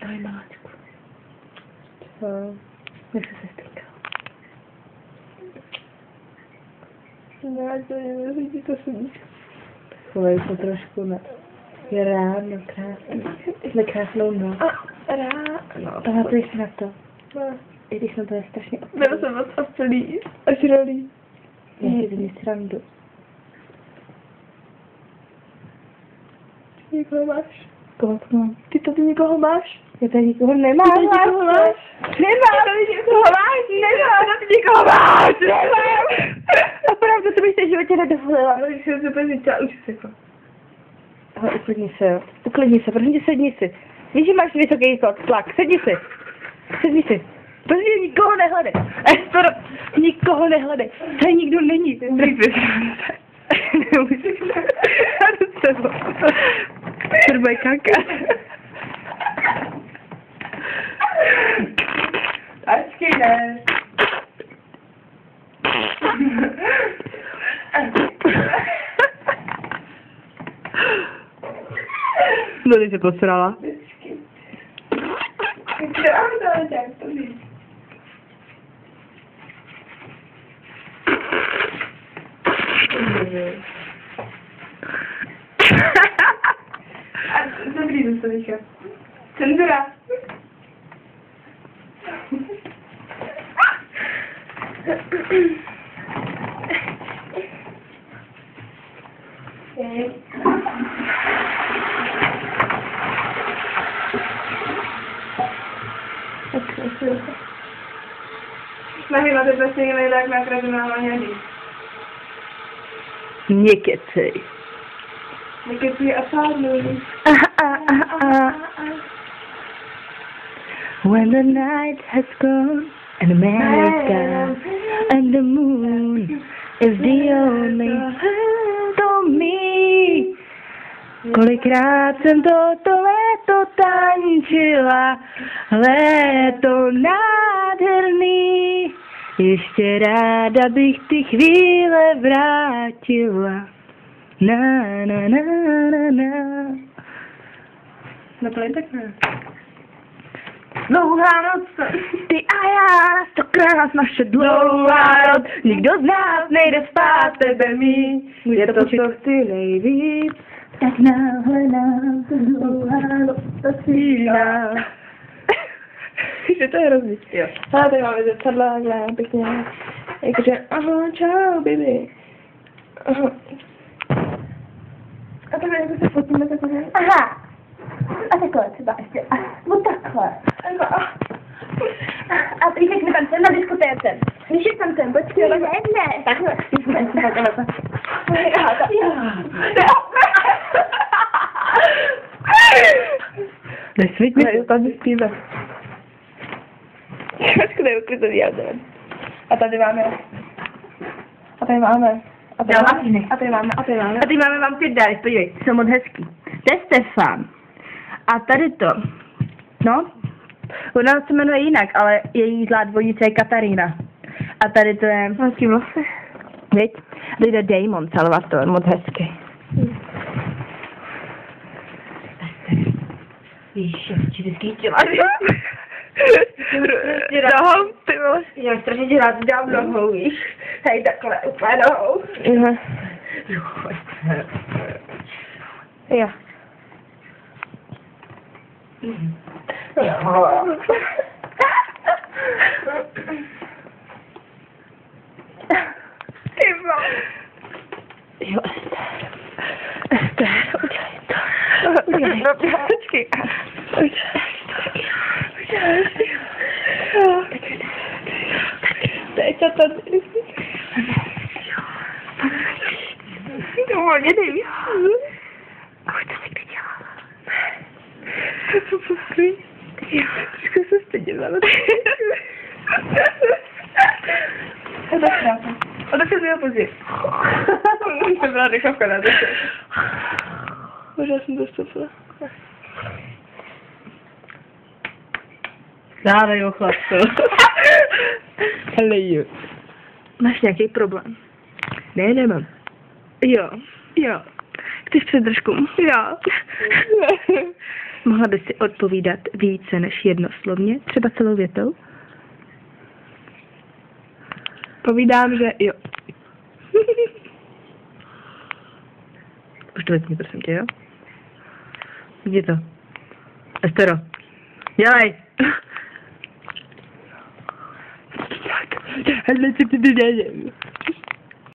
Ahoj, maláčku. Co? Jak se stýká? Ne, to nevěří, to sedí. Chovej se trošku, ne? Je ráno, krásný. Jsme krásnou noc. Ráno. Pamatuješ si na to? No. I když jsme to je strašně Byl jsem moc ocelý. Až rolí. Já si z ní srandu. Někoho máš? Koho to mám? Ty tady někoho máš? Já tady nikoho nemám. Ty tady někoho máš? Nemám. Tady někoho máš? Nemám. Tady někoho máš? Nemám. Opravdu, to bych se v životě nedovolila. Ale když jsem se úplně říkala, už se jako. Ale uklidni se, jo. Uklidni se, prosím tě, sedni si. Víš, že máš vysoký tlak, sedni si. Sedni si. Prosím tě, nikoho nehledej. Estero, nikoho nehledej. Tady nikdo není. Nemusíš se. Třeba je kaka. Ačkej ne. No, ty se posrala. Dobrý zase, Micha. Cenzura. Snahy na tebe stejně nejde jak na kardinálně hnědý. Nekecej. Nekecí a sádluj. When the night has gone and America and the moon is the only friend of me. Kolikrát jsem toto léto tančila, léto nádherný. Ještě ráda bych ty chvíle vrátila. Na na na na na. Naplň tak ne. Dlouhá noc, ty a já, stokrát naše dlouhá noc, nikdo z nás nejde spát, tebe mít, je to, co chci nejvíc, tak náhle nám to dlouhá noc zasvíná. Že to je hrozný. Jo. Ale tady máme zrcadla, takhle pěkně. Jakože, aha, čau, baby. Aha. A takhle jako se fotíme takhle. Aha, a takhle třeba ještě, no takhle. A teď jak mi tam jsem na diskotéce. Víš, jak tam jsem, počkej, ne. Takhle. Nesvět mi. Ne, tady zpívat. Počkej, je uklizený jádrem. A tady máme. A tady máme. A tady máme. A tady máme. A tady máme. A teď máme vám 5 dárek, podívej, jsou moc hezký. To je Stefan. A tady to. No, ona se jmenuje jinak, ale její zlá dvojice je Katarína. A tady to je... Hezký vlasy. Viď? Tady je Damon Salvatore, moc hezký. Víš, jak ti vždycky chtěla. Nohou, ty vole. Já strašně ti rád dám nohou, víš? Hej, takhle, úplně nohou. Jo. Jo. Ty vole. Jo, Ester, udělej to. Udělej to. Počkej. Teď to tady. To volně nejvíc. Ahoj, co jsi dělala? Poslouchej. Trošku se stydím, ale... A tak krásně. A tak se měl později. Jsem byla dechovka na to. Možná jsem dostupila. Dávej ho, chlapco. Hello. Máš nějaký problém? Ne, nemám. Jo. Jo. Chceš předržku? Jo. Mohla by si odpovídat více než jednoslovně, třeba celou větou? Povídám, že jo. Už to vypni, prosím tě, jo? Jdi to. Estero, dělej! Tak, hele, co ty dělej.